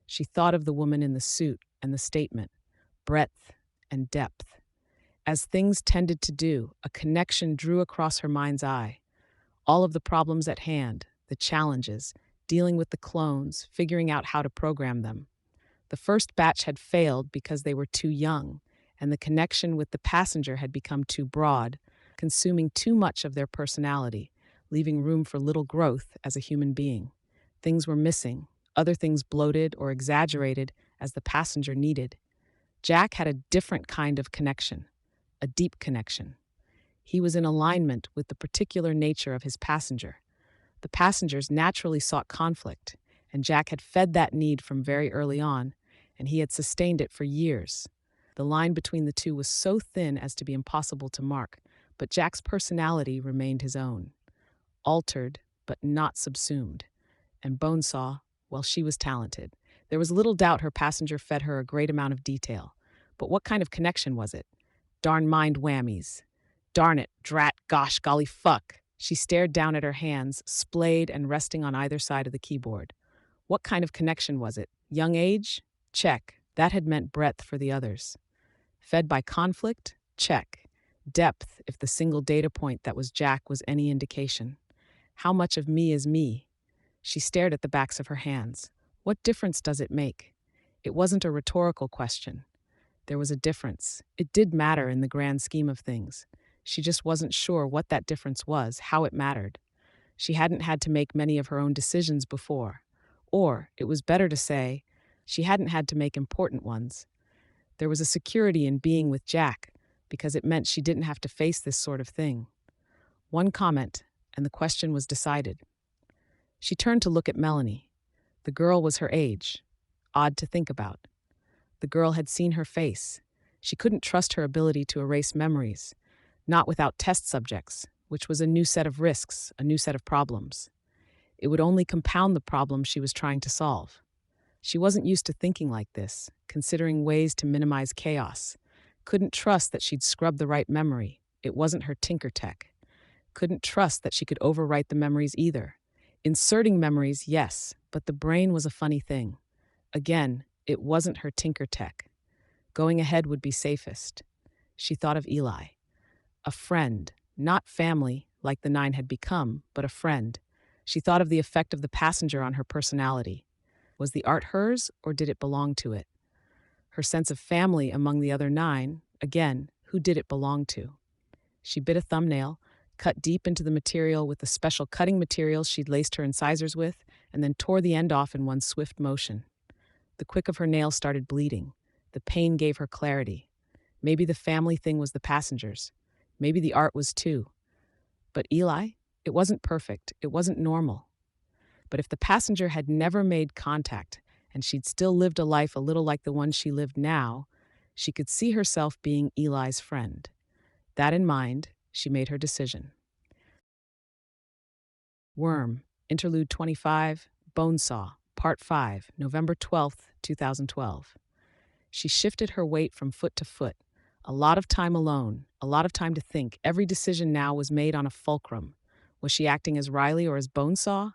She thought of the woman in the suit and the statement. Breadth and depth. As things tended to do, a connection drew across her mind's eye. All of the problems at hand, the challenges, dealing with the clones, figuring out how to program them. The first batch had failed because they were too young, and the connection with the passenger had become too broad, consuming too much of their personality, leaving room for little growth as a human being. Things were missing, other things bloated or exaggerated as the passenger needed. Jack had a different kind of connection, a deep connection. He was in alignment with the particular nature of his passenger. The passengers naturally sought conflict, and Jack had fed that need from very early on, and he had sustained it for years. The line between the two was so thin as to be impossible to mark, but Jack's personality remained his own. Altered, but not subsumed. And Bonesaw, well, she was talented. There was little doubt her passenger fed her a great amount of detail. But what kind of connection was it? Darn mind whammies. Darn it, drat, gosh, golly, fuck. She stared down at her hands, splayed and resting on either side of the keyboard. What kind of connection was it? Young age? Check. That had meant breadth for the others. Fed by conflict? Check. Depth, if the single data point that was Jack was any indication. How much of me is me? She stared at the backs of her hands. What difference does it make? It wasn't a rhetorical question. There was a difference. It did matter in the grand scheme of things. She just wasn't sure what that difference was, how it mattered. She hadn't had to make many of her own decisions before. Or, it was better to say, she hadn't had to make important ones. There was a security in being with Jack, because it meant she didn't have to face this sort of thing. One comment, and the question was decided. She turned to look at Melanie. The girl was her age. Odd to think about. The girl had seen her face. She couldn't trust her ability to erase memories, not without test subjects, which was a new set of risks, a new set of problems. It would only compound the problem she was trying to solve. She wasn't used to thinking like this, considering ways to minimize chaos. Couldn't trust that she'd scrub the right memory. It wasn't her tinker tech. Couldn't trust that she could overwrite the memories either. Inserting memories, yes, but the brain was a funny thing. Again, it wasn't her tinker tech. Going ahead would be safest. She thought of Eli. A friend, not family, like the nine had become, but a friend. She thought of the effect of the passenger on her personality. Was the art hers, or did it belong to it? Her sense of family among the other nine, again, who did it belong to? She bit a thumbnail, cut deep into the material with the special cutting materials she'd laced her incisors with, and then tore the end off in one swift motion. The quick of her nail started bleeding. The pain gave her clarity. Maybe the family thing was the passengers. Maybe the art was too. But Eli? It wasn't perfect. It wasn't normal. But if the passenger had never made contact, and she'd still lived a life a little like the one she lived now, she could see herself being Eli's friend. That in mind, she made her decision. Worm, Interlude 25, Bonesaw, Part 5, November 12th, 2012. She shifted her weight from foot to foot. A lot of time alone, a lot of time to think. Every decision now was made on a fulcrum. Was she acting as Riley or as Bonesaw?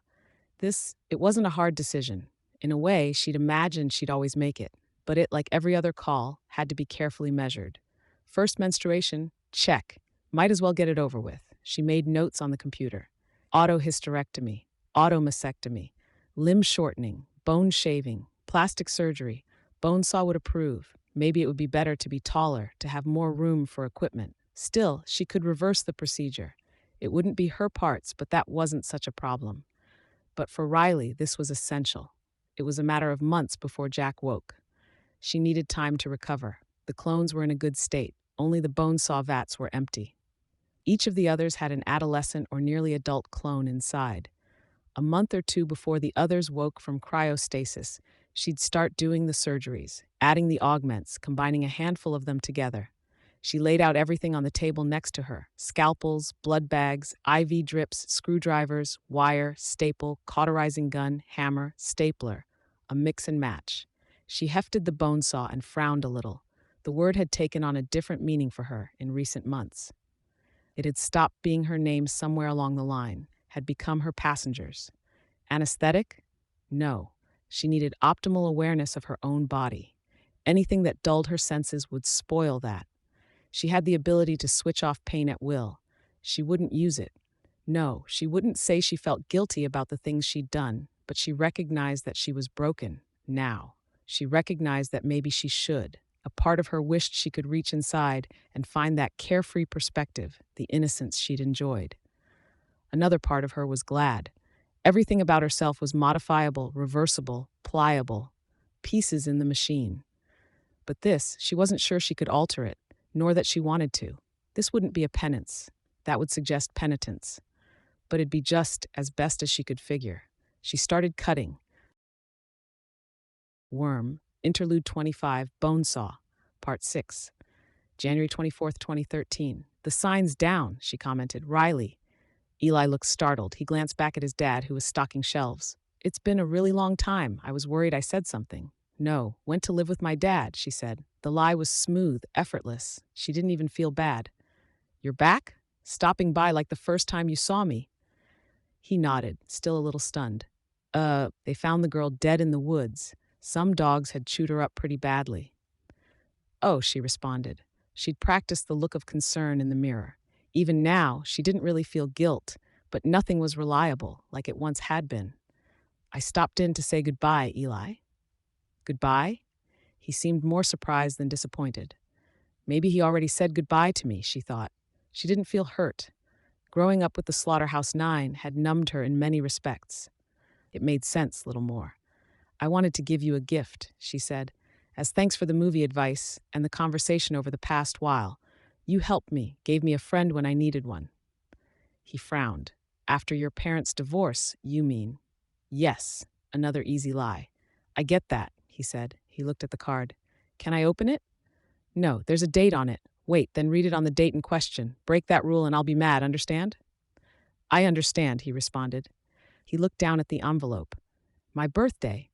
It wasn't a hard decision. In a way, she'd imagined she'd always make it. But it, like every other call, had to be carefully measured. First menstruation, check. Might as well get it over with. She made notes on the computer. Autohysterectomy, automastectomy, limb shortening, bone shaving, plastic surgery. Bonesaw would approve. Maybe it would be better to be taller, to have more room for equipment. Still, she could reverse the procedure. It wouldn't be her parts, but that wasn't such a problem. But for Riley, this was essential. It was a matter of months before Jack woke. She needed time to recover. The clones were in a good state. Only the Bonesaw vats were empty. Each of the others had an adolescent or nearly adult clone inside. A month or two before the others woke from cryostasis, she'd start doing the surgeries, adding the augments, combining a handful of them together. She laid out everything on the table next to her: scalpels, blood bags, IV drips, screwdrivers, wire, staple, cauterizing gun, hammer, stapler, a mix and match. She hefted the Bonesaw and frowned a little. The word had taken on a different meaning for her in recent months. It had stopped being her name somewhere along the line, had become her passenger's. Anesthetic? No. She needed optimal awareness of her own body. Anything that dulled her senses would spoil that. She had the ability to switch off pain at will. She wouldn't use it. No, she wouldn't say she felt guilty about the things she'd done, but she recognized that she was broken, now. She recognized that maybe she should. A part of her wished she could reach inside and find that carefree perspective, the innocence she'd enjoyed. Another part of her was glad. Everything about herself was modifiable, reversible, pliable. Pieces in the machine. But this, she wasn't sure she could alter it, nor that she wanted to. This wouldn't be a penance. That would suggest penitence. But it'd be just as best as she could figure. She started cutting. Worm, Interlude 25, Bonesaw, Part 6. January 24th, 2013. The sign's down, she commented. Riley. Eli looked startled. He glanced back at his dad, who was stocking shelves. It's been a really long time. I was worried I said something. No, went to live with my dad, she said. The lie was smooth, effortless. She didn't even feel bad. You're back? Stopping by like the first time you saw me. He nodded, still a little stunned. They found the girl dead in the woods. Some dogs had chewed her up pretty badly. Oh, she responded. She'd practiced the look of concern in the mirror. Even now, she didn't really feel guilt, but nothing was reliable, like it once had been. I stopped in to say goodbye, Eli. Goodbye? He seemed more surprised than disappointed. Maybe he already said goodbye to me, she thought. She didn't feel hurt. Growing up with the Slaughterhouse Nine had numbed her in many respects. It made sense, little more. I wanted to give you a gift, she said, as thanks for the movie advice and the conversation over the past while. You helped me, gave me a friend when I needed one. He frowned. After your parents' divorce, you mean? Yes, another easy lie. I get that, he said. He looked at the card. Can I open it? No, there's a date on it. Wait, then read it on the date in question. Break that rule and I'll be mad, understand? I understand, he responded. He looked down at the envelope. My birthday.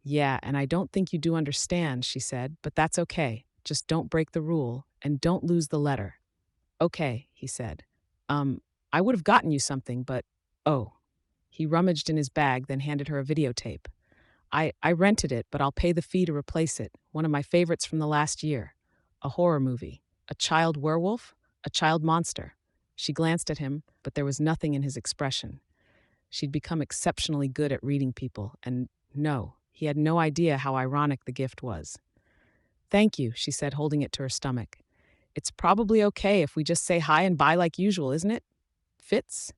Yeah, and I don't think you do understand, she said, but that's okay. Just don't break the rule and don't lose the letter. Okay, he said. Um, I would have gotten you something, but oh. He rummaged in his bag, then handed her a videotape. I rented it, but I'll pay the fee to replace it. One of my favorites from the last year. A horror movie. A child werewolf? A child monster. She glanced at him, but there was nothing in his expression. She'd become exceptionally good at reading people, and no, he had no idea how ironic the gift was. Thank you, she said, holding it to her stomach. It's probably okay if we just say hi and bye like usual, isn't it? Fitz?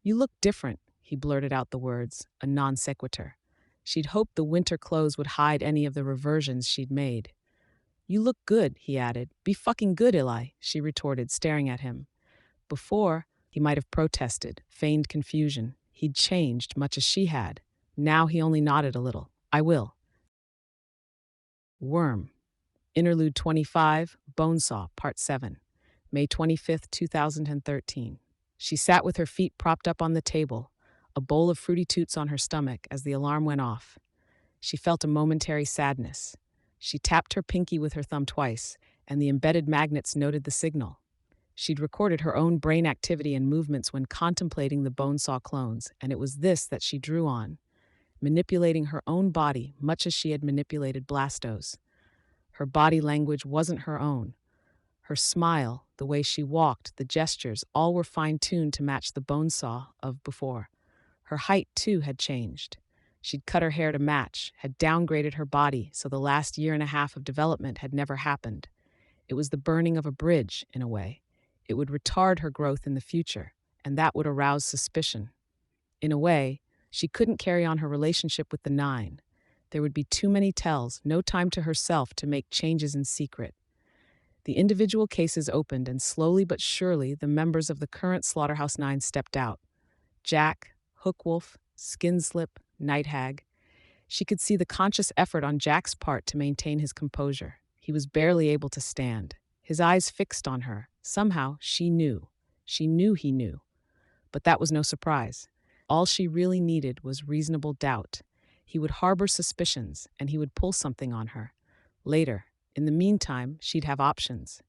You look different, he blurted out the words, a non sequitur. She'd hoped the winter clothes would hide any of the reversions she'd made. You look good, he added. Be fucking good, Eli, she retorted, staring at him. Before, he might have protested, feigned confusion. He'd changed, much as she had. Now he only nodded a little. I will. Worm. Interlude 25, Bonesaw, Part 7. May 25th, 2013. She sat with her feet propped up on the table, a bowl of Fruity Toots on her stomach as the alarm went off. She felt a momentary sadness. She tapped her pinky with her thumb twice, and the embedded magnets noted the signal. She'd recorded her own brain activity and movements when contemplating the Bonesaw clones, and it was this that she drew on, manipulating her own body much as she had manipulated Blasto's. Her body language wasn't her own. Her smile, the way she walked, the gestures, all were fine-tuned to match the Bonesaw of before. Her height, too, had changed. She'd cut her hair to match, had downgraded her body so the last year and a half of development had never happened. It was the burning of a bridge, in a way. It would retard her growth in the future, and that would arouse suspicion. In a way, she couldn't carry on her relationship with the Nine. There would be too many tells, no time to herself to make changes in secret. The individual cases opened, and slowly but surely the members of the current Slaughterhouse Nine stepped out. Jack, Hookwolf, Skinslip, Night Hag. She could see the conscious effort on Jack's part to maintain his composure. He was barely able to stand, his eyes fixed on her. Somehow, she knew. She knew he knew. But that was no surprise. All she really needed was reasonable doubt. He would harbor suspicions, and he would pull something on her. Later, in the meantime, she'd have options.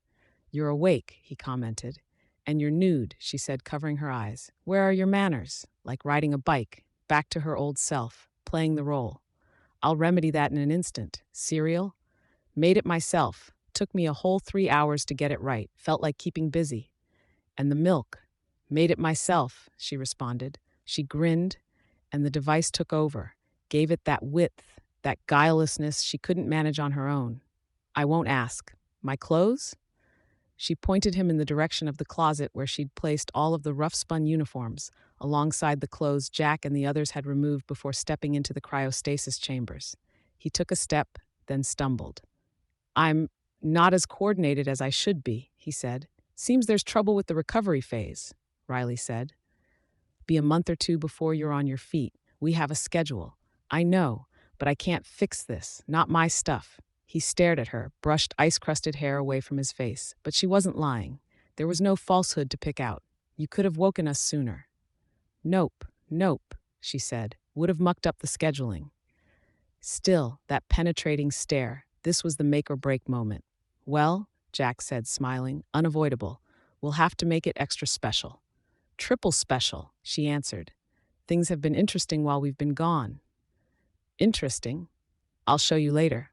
You're awake, he commented. And you're nude, she said, covering her eyes. Where are your manners? Like riding a bike, back to her old self, playing the role. I'll remedy that in an instant. Cereal? Made it myself. Took me a whole 3 hours to get it right. Felt like keeping busy. And the milk? Made it myself, she responded. She grinned, and the device took over, gave it that width, that guilelessness she couldn't manage on her own. I won't ask. My clothes? She pointed him in the direction of the closet where she'd placed all of the rough-spun uniforms, alongside the clothes Jack and the others had removed before stepping into the cryostasis chambers. He took a step, then stumbled. I'm not as coordinated as I should be, he said. Seems there's trouble with the recovery phase, Riley said. Be a month or two before you're on your feet. We have a schedule. I know, but I can't fix this. Not my stuff. He stared at her, brushed ice-crusted hair away from his face, but she wasn't lying. There was no falsehood to pick out. You could have woken us sooner. Nope, nope, she said. Would have mucked up the scheduling. Still, that penetrating stare. This was the make-or-break moment. Well, Jack said, smiling, unavoidable. We'll have to make it extra special. Triple special, she answered. Things have been interesting while we've been gone. Interesting? I'll show you later.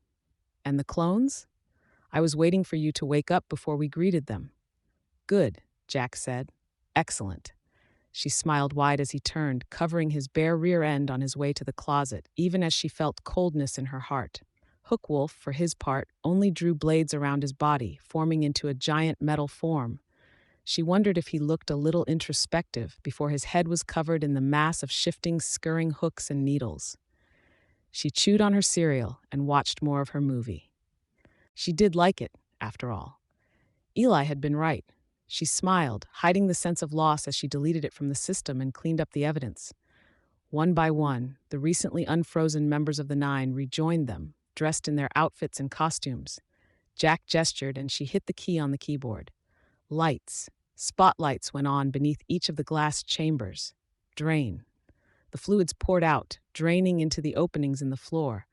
And the clones? I was waiting for you to wake up before we greeted them. Good, Jack said. Excellent. She smiled wide as he turned, covering his bare rear end on his way to the closet, even as she felt coldness in her heart. Hookwolf, for his part, only drew blades around his body, forming into a giant metal form. She wondered if he looked a little introspective before his head was covered in the mass of shifting, scurrying hooks and needles. She chewed on her cereal and watched more of her movie. She did like it, after all. Eli had been right. She smiled, hiding the sense of loss as she deleted it from the system and cleaned up the evidence. One by one, the recently unfrozen members of the Nine rejoined them, dressed in their outfits and costumes. Jack gestured and she hit the key on the keyboard. Lights. Spotlights went on beneath each of the glass chambers. Drain. The fluids poured out, draining into the openings in the floor.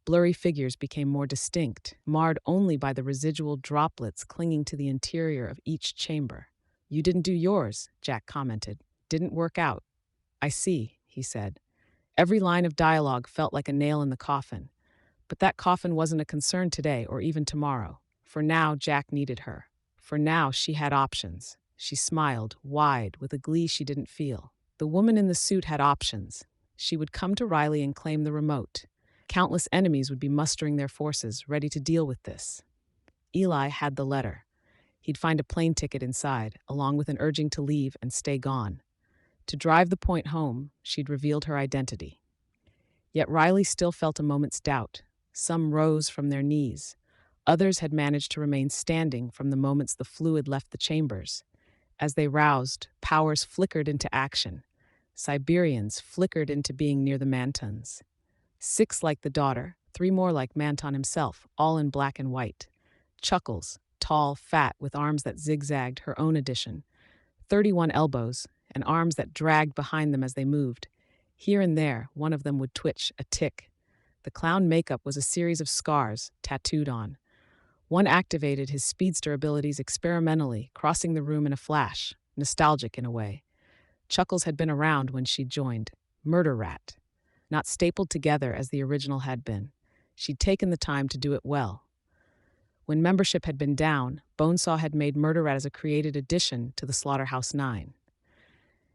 Blurry figures became more distinct, marred only by the residual droplets clinging to the interior of each chamber. "You didn't do yours," Jack commented. "Didn't work out." "I see," he said. Every line of dialogue felt like a nail in the coffin. But that coffin wasn't a concern today or even tomorrow. For now, Jack needed her. For now, she had options. She smiled, wide, with a glee she didn't feel. The woman in the suit had options. She would come to Riley and claim the remote. Countless enemies would be mustering their forces, ready to deal with this. Eli had the letter. He'd find a plane ticket inside, along with an urging to leave and stay gone. To drive the point home, she'd revealed her identity. Yet Riley still felt a moment's doubt. Some rose from their knees. Others had managed to remain standing from the moments the fluid left the chambers. As they roused, powers flickered into action. Siberians flickered into being near the Mantons. 6 like the daughter, 3 more like Manton himself, all in black and white. Chuckles, tall, fat, with arms that zigzagged, her own addition. 31 elbows, and arms that dragged behind them as they moved. Here and there, one of them would twitch, a tick. The clown makeup was a series of scars, tattooed on. One activated his speedster abilities experimentally, crossing the room in a flash, nostalgic in a way. Chuckles had been around when she'd joined. Murder Rat. Not stapled together as the original had been. She'd taken the time to do it well. When membership had been down, Bonesaw had made Murder Rat as a created addition to the Slaughterhouse 9.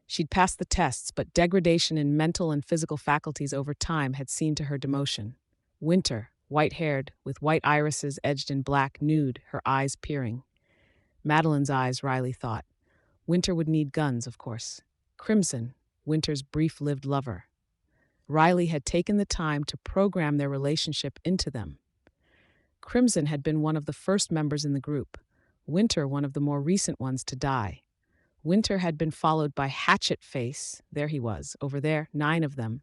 She'd passed the tests, but degradation in mental and physical faculties over time had seen to her demotion. Winter, white-haired, with white irises edged in black, nude, her eyes peering. Madeline's eyes, Riley thought. Winter would need guns, of course. Crimson, Winter's brief-lived lover. Riley had taken the time to program their relationship into them. Crimson had been one of the first members in the group. Winter, one of the more recent ones to die. Winter had been followed by Hatchet Face, there he was, over there, 9 of them,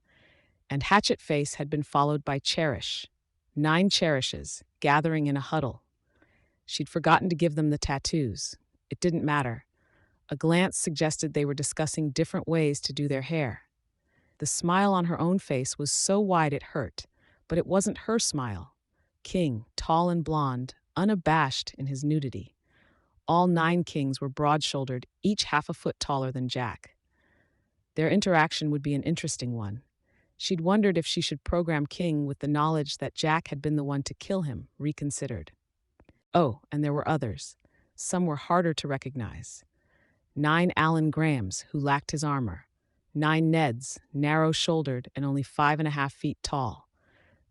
and Hatchet Face had been followed by Cherish. 9 cherishes, gathering in a huddle. She'd forgotten to give them the tattoos. It didn't matter. A glance suggested they were discussing different ways to do their hair. The smile on her own face was so wide it hurt, but it wasn't her smile. King, tall and blonde, unabashed in his nudity. All 9 kings were broad-shouldered, each half a foot taller than Jack. Their interaction would be an interesting one. She'd wondered if she should program King with the knowledge that Jack had been the one to kill him, reconsidered. Oh, and there were others. Some were harder to recognize. 9 Alan Grahams, who lacked his armor. 9 Neds, narrow-shouldered and only 5.5 feet tall.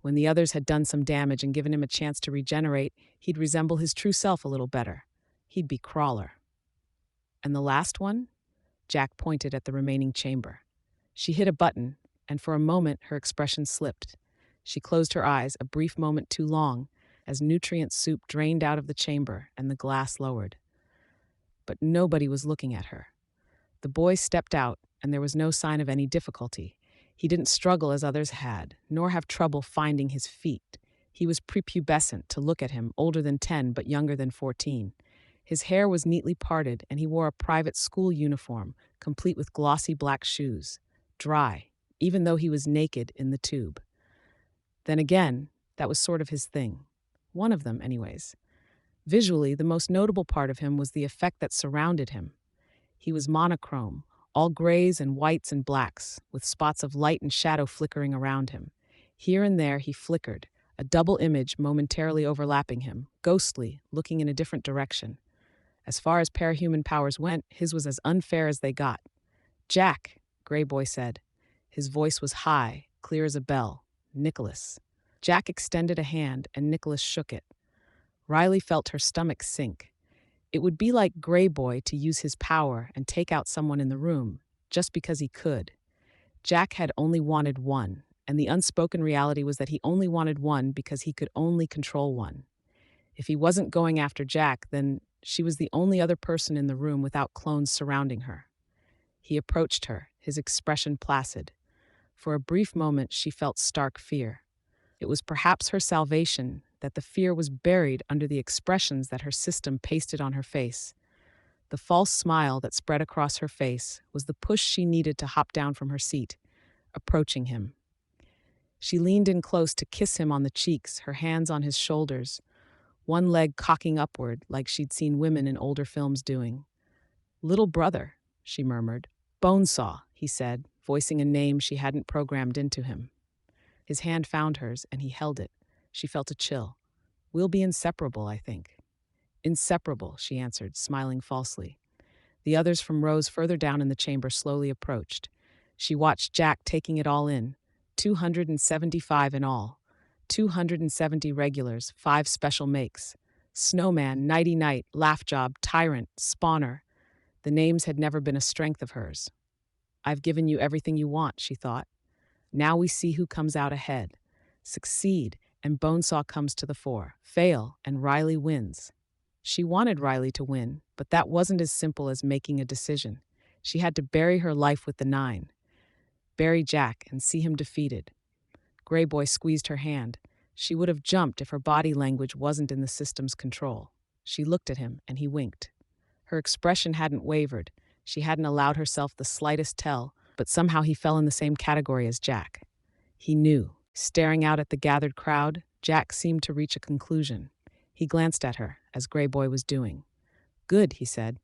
When the others had done some damage and given him a chance to regenerate, he'd resemble his true self a little better. He'd be Crawler. And the last one? Jack pointed at the remaining chamber. She hit a button, and for a moment her expression slipped. She closed her eyes, a brief moment too long, as nutrient soup drained out of the chamber and the glass lowered. But nobody was looking at her. The boy stepped out, and there was no sign of any difficulty. He didn't struggle as others had, nor have trouble finding his feet. He was prepubescent, to look at him, older than 10 but younger than 14. His hair was neatly parted, and he wore a private school uniform, complete with glossy black shoes. Dry, even though he was naked in the tube. Then again, that was sort of his thing. One of them, anyways. Visually, the most notable part of him was the effect that surrounded him. He was monochrome, all grays and whites and blacks, with spots of light and shadow flickering around him. Here and there he flickered, a double image momentarily overlapping him, ghostly, looking in a different direction. As far as parahuman powers went, his was as unfair as they got. "Jack," Grey Boy said. His voice was high, clear as a bell. "Nicholas." Jack extended a hand, and Nicholas shook it. Riley felt her stomach sink. It would be like Grey Boy to use his power and take out someone in the room, just because he could. Jack had only wanted one, and the unspoken reality was that he only wanted one because he could only control one. If he wasn't going after Jack, then she was the only other person in the room without clones surrounding her. He approached her, his expression placid. For a brief moment, she felt stark fear. It was perhaps her salvation that the fear was buried under the expressions that her system pasted on her face. The false smile that spread across her face was the push she needed to hop down from her seat, approaching him. She leaned in close to kiss him on the cheeks, her hands on his shoulders, one leg cocking upward like she'd seen women in older films doing. "Little brother," she murmured. "Bonesaw," he said, voicing a name she hadn't programmed into him. His hand found hers, and he held it. She felt a chill. "We'll be inseparable, I think." "Inseparable," she answered, smiling falsely. The others from rows further down in the chamber slowly approached. She watched Jack taking it all in. 275 in all. 270 regulars, 5 special makes. Snowman, Nighty Night, Laugh Job, Tyrant, Spawner. The names had never been a strength of hers. "I've given you everything you want," she thought. "Now we see who comes out ahead. Succeed, and Bonesaw comes to the fore. Fail, and Riley wins." She wanted Riley to win, but that wasn't as simple as making a decision. She had to bury her life with the 9. Bury Jack and see him defeated. Grey Boy squeezed her hand. She would have jumped if her body language wasn't in the system's control. She looked at him, and he winked. Her expression hadn't wavered. She hadn't allowed herself the slightest tell, but somehow he fell in the same category as Jack. He knew. Staring out at the gathered crowd, Jack seemed to reach a conclusion. He glanced at her, as Grey Boy was doing. "Good," he said.